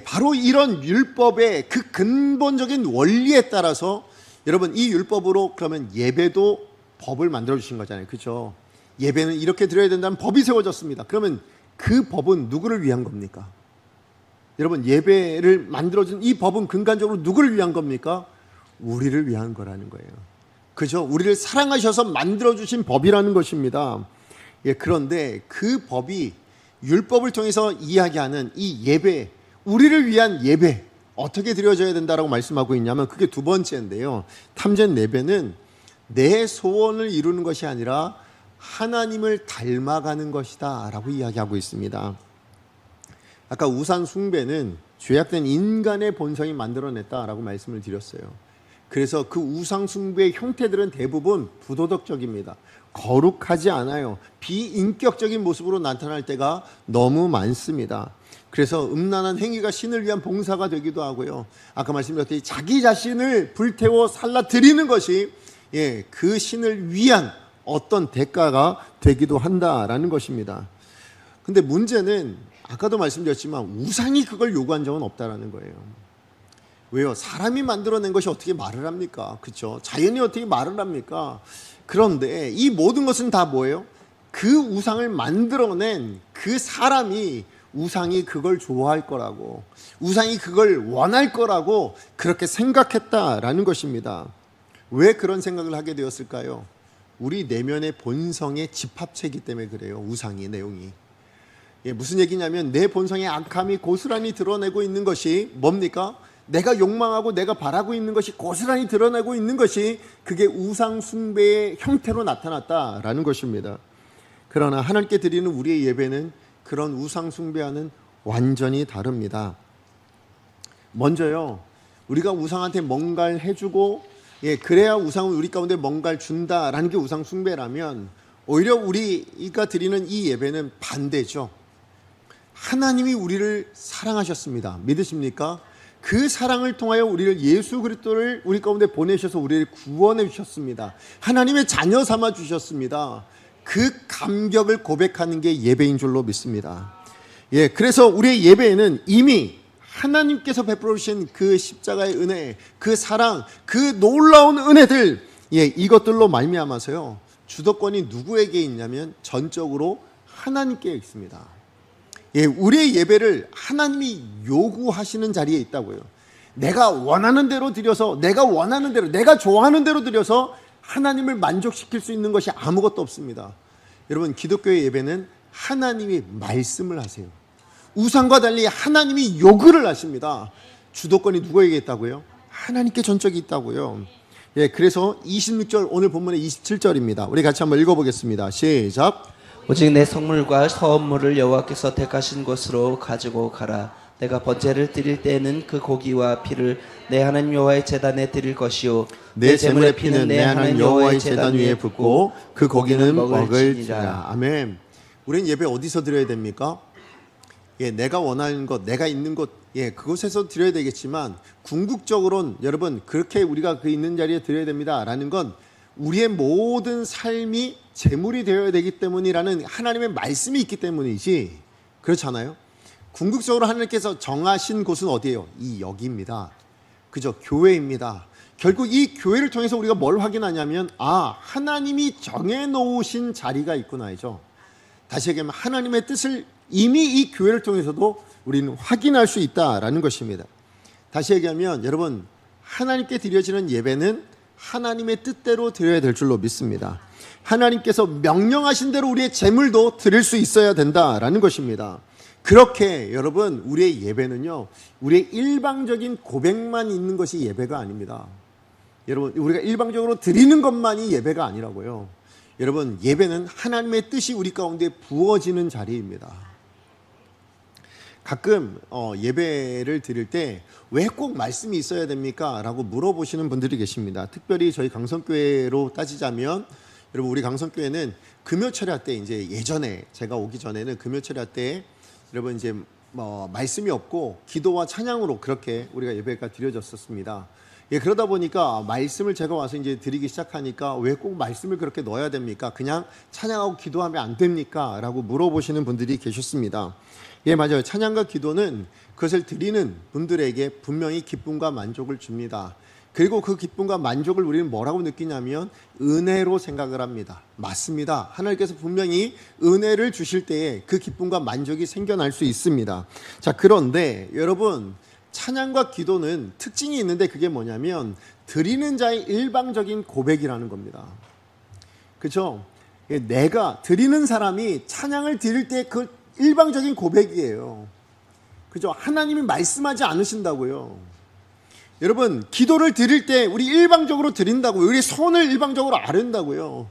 바로 이런 율법의 그 근본적인 원리에 따라서 여러분 이 율법으로 그러면 예배도 법을 만들어 주신 거잖아요. 그렇죠? 예배는 이렇게 드려야 된다는 법이 세워졌습니다. 그러면 그 법은 누구를 위한 겁니까? 여러분, 예배를 만들어준 이 법은 근간적으로 누구를 위한 겁니까? 우리를 위한 거라는 거예요. 그죠? 우리를 사랑하셔서 만들어주신 법이라는 것입니다. 그런데 그 법이 율법을 통해서 이야기하는 이 예배, 우리를 위한 예배, 어떻게 드려져야 된다라고 말씀하고 있냐면 그게 두 번째인데요. 탐전 예배는 내 소원을 이루는 것이 아니라 하나님을 닮아가는 것이다 라고 이야기하고 있습니다. 아까 우상 숭배는 죄악된 인간의 본성이 만들어냈다라고 말씀을 드렸어요. 그래서 그 우상 숭배의 형태들은 대부분 부도덕적입니다. 거룩하지 않아요. 비인격적인 모습으로 나타날 때가 너무 많습니다. 그래서 음란한 행위가 신을 위한 봉사가 되기도 하고요, 아까 말씀드렸듯이 자기 자신을 불태워 살라 드리는 것이 그 신을 위한 어떤 대가가 되기도 한다라는 것입니다. 근데 문제는 아까도 말씀드렸지만 우상이 그걸 요구한 적은 없다라는 거예요. 왜요? 사람이 만들어낸 것이 어떻게 말을 합니까? 그렇죠? 자연이 어떻게 말을 합니까? 그런데 이 모든 것은 다 뭐예요? 그 우상을 만들어낸 그 사람이 우상이 그걸 좋아할 거라고, 우상이 그걸 원할 거라고 그렇게 생각했다라는 것입니다. 왜 그런 생각을 하게 되었을까요? 우리 내면의 본성의 집합체이기 때문에 그래요. 우상의 내용이 무슨 얘기냐면 내 본성의 악함이 고스란히 드러내고 있는 것이 뭡니까? 내가 욕망하고 내가 바라고 있는 것이 고스란히 드러내고 있는 것이 그게 우상 숭배의 형태로 나타났다라는 것입니다. 그러나 하나님께 드리는 우리의 예배는 그런 우상 숭배와는 완전히 다릅니다. 먼저요, 우리가 우상한테 뭔가를 해주고 그래야 우상은 우리 가운데 뭔가를 준다라는 게 우상 숭배라면, 오히려 우리가 드리는 이 예배는 반대죠. 하나님이 우리를 사랑하셨습니다. 믿으십니까? 그 사랑을 통하여 우리를 예수 그리스도를 우리 가운데 보내셔서 우리를 구원해 주셨습니다. 하나님의 자녀 삼아 주셨습니다. 그 감격을 고백하는 게 예배인 줄로 믿습니다. 그래서 우리의 예배에는 이미 하나님께서 베풀어 주신 그 십자가의 은혜, 그 사랑, 그 놀라운 은혜들, 이것들로 말미암아서요, 주도권이 누구에게 있냐면 전적으로 하나님께 있습니다. 우리의 예배를 하나님이 요구하시는 자리에 있다고요. 내가 원하는 대로 드려서, 내가 원하는 대로, 내가 좋아하는 대로 드려서 하나님을 만족시킬 수 있는 것이 아무것도 없습니다. 여러분, 기독교의 예배는 하나님이 말씀을 하세요. 우상과 달리 하나님이 요구를 하십니다. 주도권이 누구에게 있다고요? 하나님께 전적이 있다고요. 그래서 26절, 오늘 본문의 27절입니다. 우리 같이 한번 읽어보겠습니다. 시작. 오직 내 성물과 서원물을 여호와께서 택하신 곳으로 가지고 가라. 내가 번제를 드릴 때에는 그 고기와 피를 내 하나님 여호와의 제단에 드릴 것이요, 내 제물의 피는 내 하나님 여호와의 제단 위에 붓고 그 고기는 먹을지라. 아멘. 우리는 예배 어디서 드려야 됩니까? 내가 원하는 것, 내가 있는 곳, 그곳에서 드려야 되겠지만, 궁극적으로는 여러분, 그렇게 우리가 그 있는 자리에 드려야 됩니다라는 건 우리의 모든 삶이 제물이 되어야 되기 때문이라는 하나님의 말씀이 있기 때문이지, 그렇잖아요. 궁극적으로 하나님께서 정하신 곳은 어디예요? 이 여기입니다. 그죠? 교회입니다. 결국 이 교회를 통해서 우리가 뭘 확인하냐면, 하나님이 정해놓으신 자리가 있구나이죠. 다시 얘기하면 하나님의 뜻을 이미 이 교회를 통해서도 우리는 확인할 수 있다라는 것입니다. 다시 얘기하면 여러분, 하나님께 드려지는 예배는 하나님의 뜻대로 드려야 될 줄로 믿습니다. 하나님께서 명령하신 대로 우리의 재물도 드릴 수 있어야 된다라는 것입니다. 그렇게 여러분, 우리의 예배는요, 우리의 일방적인 고백만 있는 것이 예배가 아닙니다. 여러분, 우리가 일방적으로 드리는 것만이 예배가 아니라고요. 여러분, 예배는 하나님의 뜻이 우리 가운데 부어지는 자리입니다. 가끔 예배를 드릴 때 왜 꼭 말씀이 있어야 됩니까? 라고 물어보시는 분들이 계십니다. 특별히 저희 강성교회로 따지자면, 여러분, 우리 강성교회는 금요철야 때, 이제 예전에 제가 오기 전에는 금요철야 때 여러분 이제 말씀이 없고 기도와 찬양으로 그렇게 우리가 예배가 드려졌었습니다. 그러다 보니까 말씀을 제가 와서 이제 드리기 시작하니까 왜 꼭 말씀을 그렇게 넣어야 됩니까? 그냥 찬양하고 기도하면 안 됩니까? 라고 물어보시는 분들이 계셨습니다. 맞아요. 찬양과 기도는 그것을 드리는 분들에게 분명히 기쁨과 만족을 줍니다. 그리고 그 기쁨과 만족을 우리는 뭐라고 느끼냐면 은혜로 생각을 합니다. 맞습니다. 하나님께서 분명히 은혜를 주실 때에 그 기쁨과 만족이 생겨날 수 있습니다. 자, 그런데 여러분, 찬양과 기도는 특징이 있는데 그게 뭐냐면 드리는 자의 일방적인 고백이라는 겁니다. 그렇죠? 내가 드리는 사람이 찬양을 드릴 때 그 일방적인 고백이에요. 그죠? 하나님이 말씀하지 않으신다고요. 여러분, 기도를 드릴 때 우리 일방적으로 드린다고요. 우리 손을 일방적으로 아른다고요.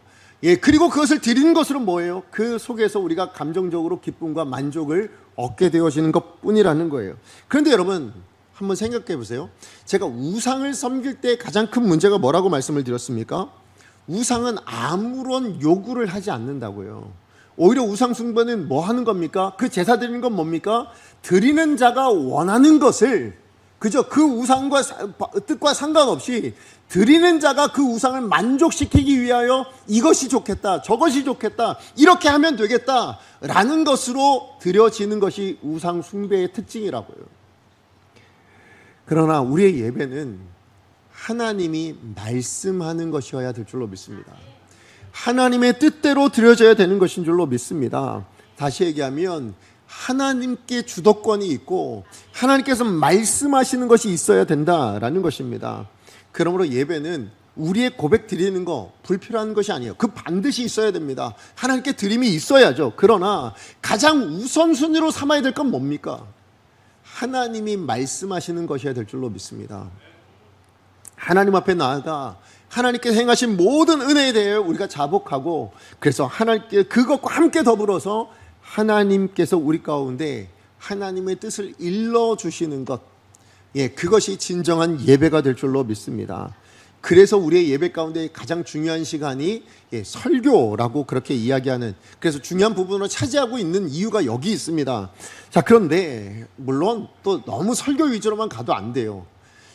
그리고 그것을 드리는 것으로 뭐예요? 그 속에서 우리가 감정적으로 기쁨과 만족을 얻게 되어지는 것 뿐이라는 거예요. 그런데 여러분, 한번 생각해 보세요. 제가 우상을 섬길 때 가장 큰 문제가 뭐라고 말씀을 드렸습니까? 우상은 아무런 요구를 하지 않는다고요. 오히려 우상 숭배는 뭐 하는 겁니까? 그 제사 드리는 건 뭡니까? 드리는 자가 원하는 것을, 그죠? 그 우상과 뜻과 상관없이 드리는 자가 그 우상을 만족시키기 위하여 이것이 좋겠다, 저것이 좋겠다, 이렇게 하면 되겠다 라는 것으로 드려지는 것이 우상 숭배의 특징이라고요. 그러나 우리의 예배는 하나님이 말씀하는 것이어야 될 줄로 믿습니다. 하나님의 뜻대로 드려져야 되는 것인 줄로 믿습니다. 다시 얘기하면 하나님께 주도권이 있고 하나님께서 말씀하시는 것이 있어야 된다라는 것입니다. 그러므로 예배는 우리의 고백 드리는 거 불필요한 것이 아니에요. 그 반드시 있어야 됩니다. 하나님께 드림이 있어야죠. 그러나 가장 우선순위로 삼아야 될 건 뭡니까? 하나님이 말씀하시는 것이어야 될 줄로 믿습니다. 하나님 앞에 나아가 하나님께서 행하신 모든 은혜에 대해 우리가 자복하고, 그래서 하나님께 그것과 함께 더불어서 하나님께서 우리 가운데 하나님의 뜻을 일러주시는 것, 그것이 진정한 예배가 될 줄로 믿습니다. 그래서 우리의 예배 가운데 가장 중요한 시간이 설교라고 그렇게 이야기하는, 그래서 중요한 부분으로 차지하고 있는 이유가 여기 있습니다. 자, 그런데 물론 또 너무 설교 위주로만 가도 안 돼요.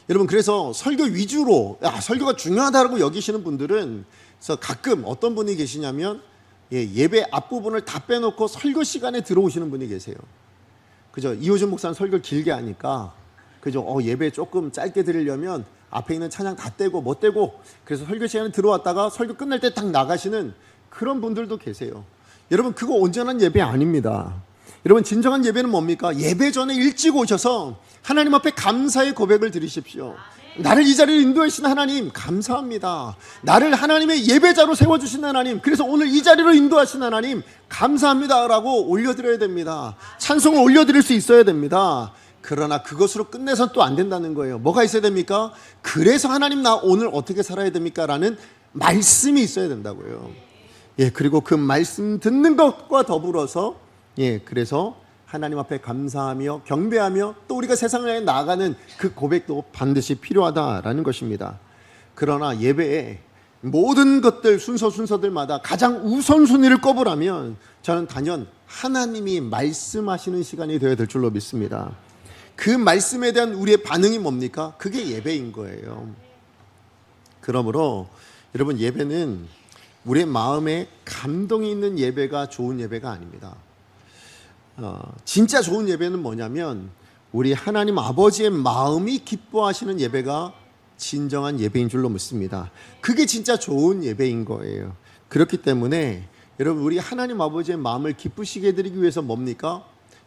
여러분, 그래서 설교 위주로 설교가 중요하다고 여기시는 분들은, 그래서 가끔 어떤 분이 계시냐면 예배 앞부분을 다 빼놓고 설교 시간에 들어오시는 분이 계세요. 그죠? 이호준 목사는 설교를 길게 하니까, 그죠? 예배 조금 짧게 드리려면 앞에 있는 찬양 다 떼고 못 떼고, 그래서 설교 시간에 들어왔다가 설교 끝날 때 딱 나가시는 그런 분들도 계세요. 여러분, 그거 온전한 예배 아닙니다. 여러분, 진정한 예배는 뭡니까? 예배 전에 일찍 오셔서 하나님 앞에 감사의 고백을 드리십시오. 나를 이 자리에 인도해 주신 하나님 감사합니다. 나를 하나님의 예배자로 세워주신 하나님, 그래서 오늘 이 자리로 인도하신 하나님 감사합니다 라고 올려드려야 됩니다. 찬송을 올려드릴 수 있어야 됩니다. 그러나 그것으로 끝내선 또 안 된다는 거예요. 뭐가 있어야 됩니까? 그래서 하나님 나 오늘 어떻게 살아야 됩니까? 라는 말씀이 있어야 된다고요. 그리고 그 말씀 듣는 것과 더불어서 그래서 하나님 앞에 감사하며 경배하며 또 우리가 세상을 향해 나아가는 그 고백도 반드시 필요하다라는 것입니다. 그러나 예배에 모든 것들 순서들마다 가장 우선순위를 꼽으라면 저는 단연 하나님이 말씀하시는 시간이 되어야 될 줄로 믿습니다. 그 말씀에 대한 우리의 반응이 뭡니까? 그게 예배인 거예요. 그러므로 여러분, 예배는 우리의 마음에 감동이 있는 예배가 좋은 예배가 아닙니다. 진짜 좋은 예배는 뭐냐면 우리 하나님 아버지의 마음이 기뻐하시는 예배가 진정한 예배인 줄로 믿습니다. 그게 진짜 좋은 예배인 거예요. 그렇기 때문에 여러분, 우리 하나님 아버지의 마음을 기쁘시게 해드리기 위해서 뭡니까?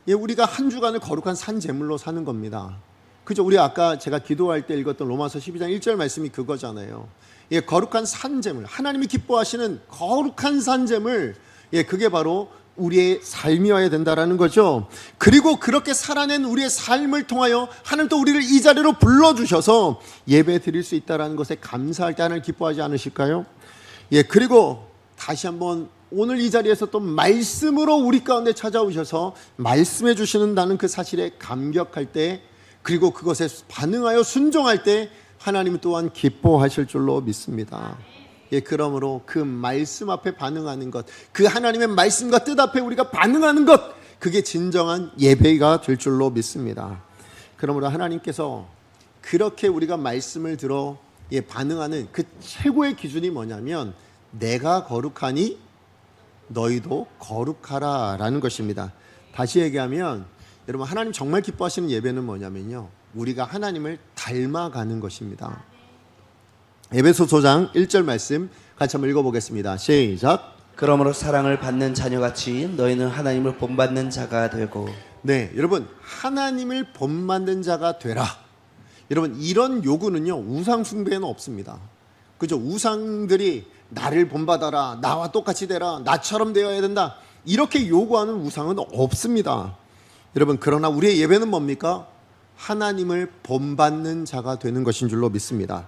우리가 한 주간을 거룩한 산 제물로 사는 겁니다. 그죠? 우리 아까 제가 기도할 때 읽었던 로마서 12장 1절 말씀이 그거잖아요. 거룩한 산 제물, 하나님이 기뻐하시는 거룩한 산 제물, 그게 바로 우리의 삶이어야 된다라는 거죠. 그리고 그렇게 살아낸 우리의 삶을 통하여 하나님 또 우리를 이 자리로 불러주셔서 예배 드릴 수 있다는 것에 감사할 때 하나님 기뻐하지 않으실까요? 그리고 다시 한번 오늘 이 자리에서 또 말씀으로 우리 가운데 찾아오셔서 말씀해 주시는다는 그 사실에 감격할 때, 그리고 그것에 반응하여 순종할 때 하나님 또한 기뻐하실 줄로 믿습니다. 그러므로 그 말씀 앞에 반응하는 것, 그 하나님의 말씀과 뜻 앞에 우리가 반응하는 것, 그게 진정한 예배가 될 줄로 믿습니다. 그러므로 하나님께서 그렇게 우리가 말씀을 들어 반응하는 그 최고의 기준이 뭐냐면 내가 거룩하니 너희도 거룩하라 라는 것입니다. 다시 얘기하면 여러분, 하나님 정말 기뻐하시는 예배는 뭐냐면요, 우리가 하나님을 닮아가는 것입니다. 에베소서 5장 1절 말씀 같이 한번 읽어보겠습니다. 시작. 그러므로 사랑을 받는 자녀같이 너희는 하나님을 본받는 자가 되고. 여러분, 하나님을 본받는 자가 되라. 여러분, 이런 요구는요 우상 숭배에는 없습니다. 그죠? 우상들이 나를 본받아라, 나와 똑같이 되라, 나처럼 되어야 된다, 이렇게 요구하는 우상은 없습니다. 여러분, 그러나 우리의 예배는 뭡니까? 하나님을 본받는 자가 되는 것인 줄로 믿습니다.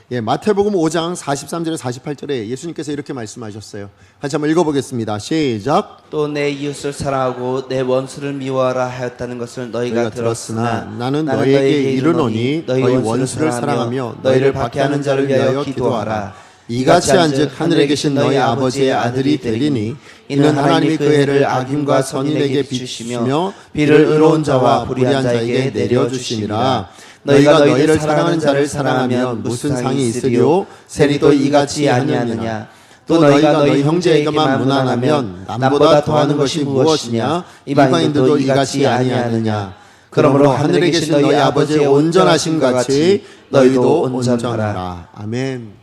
마태복음 5장 43절에 48절에 예수님께서 이렇게 말씀하셨어요. 같이 한번 읽어보겠습니다. 시작. 또 내 이웃을 사랑하고 내 원수를 미워하라 하였다는 것을 너희가 들었으나 나는 너희에게 이르노니 너희 원수를 사랑하며 너희를 박해하는 자를 위하여 기도하라. 이같이 한즉 하늘에 계신 너희 아버지의 아들이 되리니 이는 하나님이 그 해를 악인과 선인에게 비추시며 비를 의로운 자와 불의한 자에게 내려주심이라. 너희가 너희를 사랑하는 자를 사랑하면 무슨 상이 있으리요? 세리도 이같이 아니하느냐? 또 너희가 너희 형제에게만 무난하면 남보다 더하는 것이 무엇이냐? 이방인들도 이같이 아니하느냐? 그러므로 하늘에 계신 너희 아버지의 온전하심 같이 너희도 온전하라. 아멘.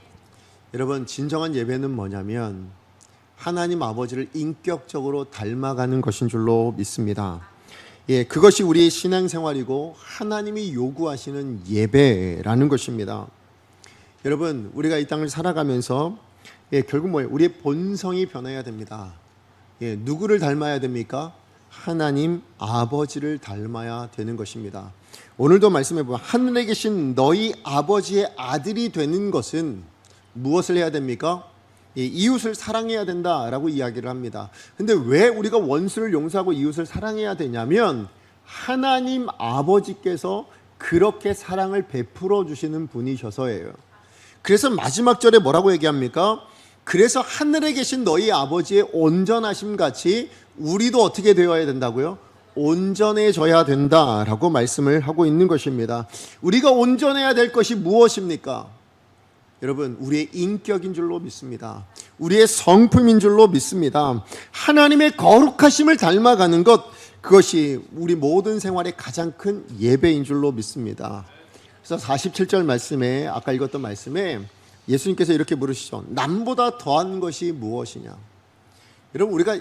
여러분, 진정한 예배는 뭐냐면 하나님 아버지를 인격적으로 닮아가는 것인 줄로 믿습니다. 그것이 우리의 신앙생활이고 하나님이 요구하시는 예배라는 것입니다. 여러분, 우리가 이 땅을 살아가면서 결국 뭐예요? 우리의 본성이 변해야 됩니다. 누구를 닮아야 됩니까? 하나님 아버지를 닮아야 되는 것입니다. 오늘도 말씀해 보면 하늘에 계신 너희 아버지의 아들이 되는 것은 무엇을 해야 됩니까? 이웃을 사랑해야 된다라고 이야기를 합니다. 근데 왜 우리가 원수를 용서하고 이웃을 사랑해야 되냐면 하나님 아버지께서 그렇게 사랑을 베풀어 주시는 분이셔서예요. 그래서 마지막 절에 뭐라고 얘기합니까? 그래서 하늘에 계신 너희 아버지의 온전하심 같이 우리도 어떻게 되어야 된다고요? 온전해져야 된다라고 말씀을 하고 있는 것입니다. 우리가 온전해야 될 것이 무엇입니까? 여러분, 우리의 인격인 줄로 믿습니다. 우리의 성품인 줄로 믿습니다. 하나님의 거룩하심을 닮아가는 것, 그것이 우리 모든 생활의 가장 큰 예배인 줄로 믿습니다. 그래서 47절 말씀에, 아까 읽었던 말씀에 예수님께서 이렇게 물으시죠. 남보다 더한 것이 무엇이냐? 여러분, 우리가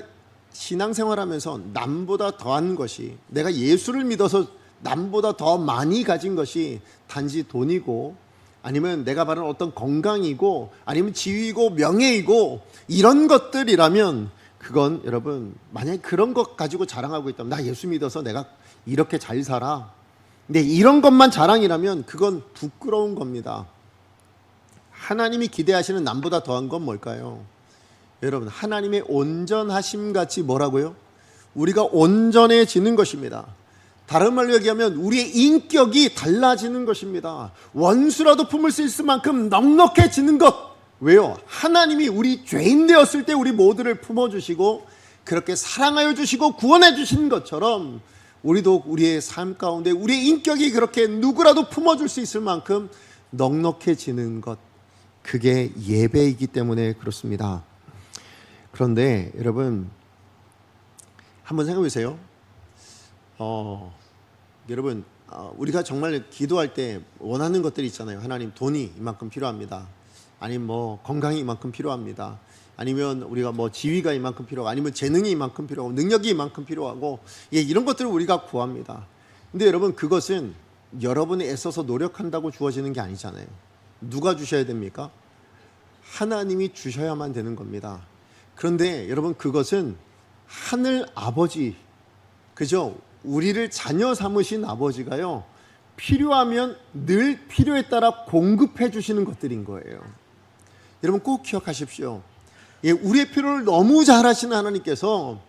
신앙생활하면서 남보다 더한 것이, 내가 예수를 믿어서 남보다 더 많이 가진 것이 단지 돈이고, 아니면 내가 바라는 어떤 건강이고, 아니면 지위고 명예이고, 이런 것들이라면 그건 여러분, 만약에 그런 것 가지고 자랑하고 있다면, 나 예수 믿어서 내가 이렇게 잘 살아, 근데 이런 것만 자랑이라면 그건 부끄러운 겁니다. 하나님이 기대하시는 남보다 더한 건 뭘까요? 여러분, 하나님의 온전하심 같이 뭐라고요? 우리가 온전해지는 것입니다. 다른 말로 얘기하면 우리의 인격이 달라지는 것입니다. 원수라도 품을 수 있을 만큼 넉넉해지는 것. 왜요? 하나님이 우리 죄인 되었을 때 우리 모두를 품어주시고 그렇게 사랑하여 주시고 구원해 주시는 것처럼 우리도 우리의 삶 가운데 우리의 인격이 그렇게 누구라도 품어줄 수 있을 만큼 넉넉해지는 것, 그게 예배이기 때문에 그렇습니다. 그런데 여러분, 한번 생각해 보세요. 여러분, 우리가 정말 기도할 때 원하는 것들이 있잖아요. 하나님, 돈이 이만큼 필요합니다. 아니면 뭐 건강이 이만큼 필요합니다. 아니면 우리가 뭐 지위가 이만큼 필요하고, 아니면 재능이 이만큼 필요하고, 능력이 이만큼 필요하고, 이런 것들을 우리가 구합니다. 근데 여러분, 그것은 여러분이 애써서 노력한다고 주어지는 게 아니잖아요. 누가 주셔야 됩니까? 하나님이 주셔야만 되는 겁니다. 그런데 여러분, 그것은 하늘 아버지, 그죠? 우리를 자녀 삼으신 아버지가요, 필요하면 늘 필요에 따라 공급해 주시는 것들인 거예요. 여러분, 꼭 기억하십시오. 우리의 필요를 너무 잘 하시는 하나님께서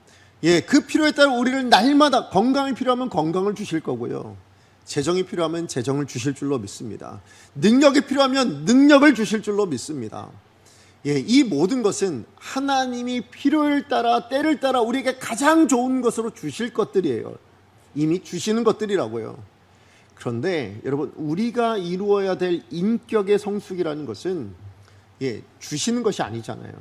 그 필요에 따라 우리를 날마다, 건강이 필요하면 건강을 주실 거고요, 재정이 필요하면 재정을 주실 줄로 믿습니다. 능력이 필요하면 능력을 주실 줄로 믿습니다. 이 모든 것은 하나님이 필요에 따라, 때를 따라 우리에게 가장 좋은 것으로 주실 것들이에요. 이미 주시는 것들이라고요. 그런데 여러분, 우리가 이루어야 될 인격의 성숙이라는 것은 주시는 것이 아니잖아요.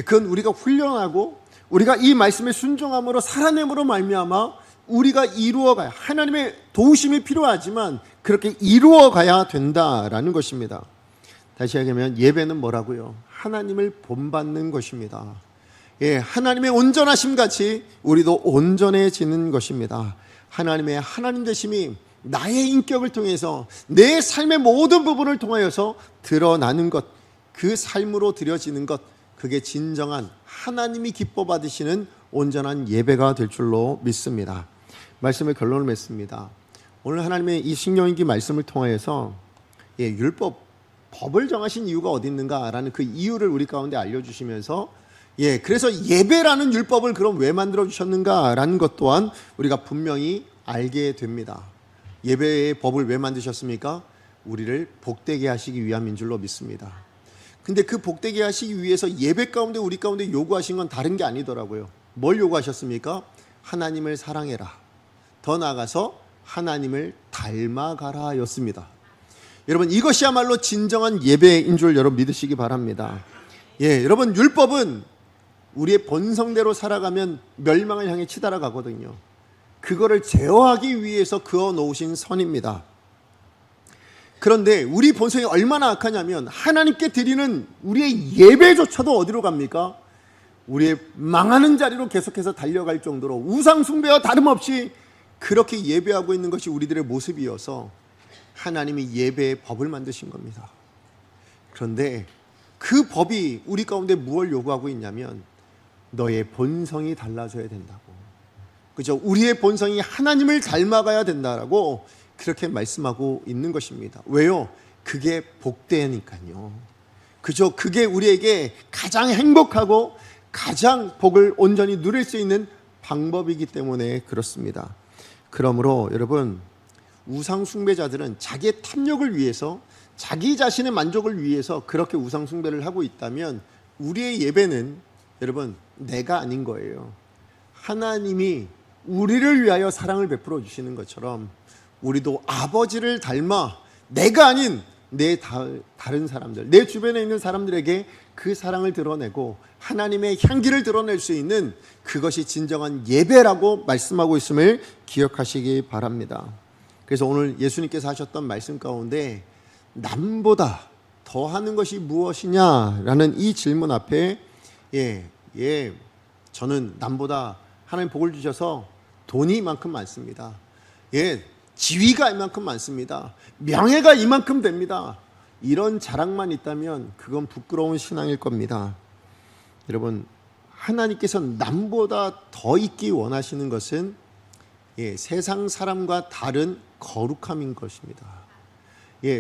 그건 우리가 훈련하고 우리가 이 말씀에 순종함으로 살아냄으로 말미암아 우리가 이루어가야, 하나님의 도우심이 필요하지만 그렇게 이루어가야 된다라는 것입니다. 다시 얘기하면 예배는 뭐라고요? 하나님을 본받는 것입니다. 하나님의 온전하심 같이 우리도 온전해지는 것입니다. 하나님의 하나님 되심이 나의 인격을 통해서 내 삶의 모든 부분을 통하여서 드러나는 것, 그 삶으로 드려지는 것, 그게 진정한 하나님이 기뻐 받으시는 온전한 예배가 될 줄로 믿습니다. 말씀의 결론을 맺습니다. 오늘 하나님의 이 신명기 말씀을 통하여서 율법, 법을 정하신 이유가 어디 있는가라는 그 이유를 우리 가운데 알려주시면서 그래서 예배라는 율법을 그럼 왜 만들어 주셨는가라는 것 또한 우리가 분명히 알게 됩니다. 예배의 법을 왜 만드셨습니까? 우리를 복되게 하시기 위함인 줄로 믿습니다. 근데 그 복되게 하시기 위해서 예배 가운데 우리 가운데 요구하신 건 다른 게 아니더라고요. 뭘 요구하셨습니까? 하나님을 사랑해라. 더 나아가서 하나님을 닮아가라 였습니다. 여러분, 이것이야말로 진정한 예배인 줄 여러분 믿으시기 바랍니다. 여러분, 율법은 우리의 본성대로 살아가면 멸망을 향해 치달아가거든요. 그거를 제어하기 위해서 그어 놓으신 선입니다. 그런데 우리 본성이 얼마나 악하냐면 하나님께 드리는 우리의 예배조차도 어디로 갑니까? 우리의 망하는 자리로 계속해서 달려갈 정도로 우상 숭배와 다름없이 그렇게 예배하고 있는 것이 우리들의 모습이어서 하나님이 예배의 법을 만드신 겁니다. 그런데 그 법이 우리 가운데 무엇을 요구하고 있냐면 너의 본성이 달라져야 된다고. 그죠? 우리의 본성이 하나님을 닮아가야 된다라고 그렇게 말씀하고 있는 것입니다. 왜요? 그게 복되니까요. 그죠? 그게 우리에게 가장 행복하고 가장 복을 온전히 누릴 수 있는 방법이기 때문에 그렇습니다. 그러므로 여러분, 우상 숭배자들은 자기의 탐욕을 위해서, 자기 자신의 만족을 위해서 그렇게 우상 숭배를 하고 있다면 우리의 예배는 여러분 내가 아닌 거예요. 하나님이 우리를 위하여 사랑을 베풀어 주시는 것처럼 우리도 아버지를 닮아 내가 아닌 다른 사람들, 내 주변에 있는 사람들에게 그 사랑을 드러내고 하나님의 향기를 드러낼 수 있는 그것이 진정한 예배라고 말씀하고 있음을 기억하시기 바랍니다. 그래서 오늘 예수님께서 하셨던 말씀 가운데 남보다 더 하는 것이 무엇이냐라는 이 질문 앞에 저는 남보다 하나님 복을 주셔서 돈이 이만큼 많습니다. 지위가 이만큼 많습니다. 명예가 이만큼 됩니다. 이런 자랑만 있다면 그건 부끄러운 신앙일 겁니다. 여러분, 하나님께서 남보다 더 있기 원하시는 것은 세상 사람과 다른 거룩함인 것입니다.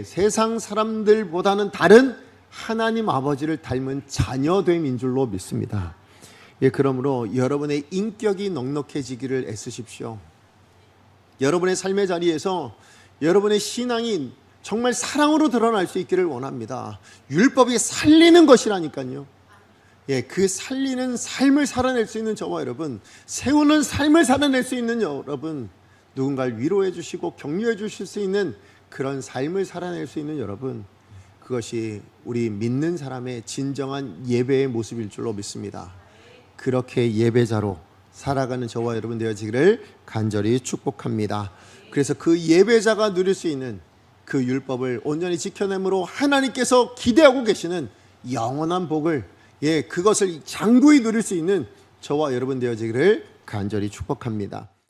세상 사람들보다는 다른 하나님 아버지를 닮은 자녀됨인 줄로 믿습니다. 그러므로 여러분의 인격이 넉넉해지기를 애쓰십시오. 여러분의 삶의 자리에서 여러분의 신앙이 정말 사랑으로 드러날 수 있기를 원합니다. 율법이 살리는 것이라니까요. 그 살리는 삶을 살아낼 수 있는 저와 여러분, 세우는 삶을 살아낼 수 있는 여러분, 누군가를 위로해 주시고 격려해 주실 수 있는 그런 삶을 살아낼 수 있는 여러분, 그것이 우리 믿는 사람의 진정한 예배의 모습일 줄로 믿습니다. 그렇게 예배자로 살아가는 저와 여러분 되어지기를 간절히 축복합니다. 그래서 그 예배자가 누릴 수 있는 그 율법을 온전히 지켜내므로 하나님께서 기대하고 계시는 영원한 복을 그것을 장구히 누릴 수 있는 저와 여러분 되어지기를 간절히 축복합니다.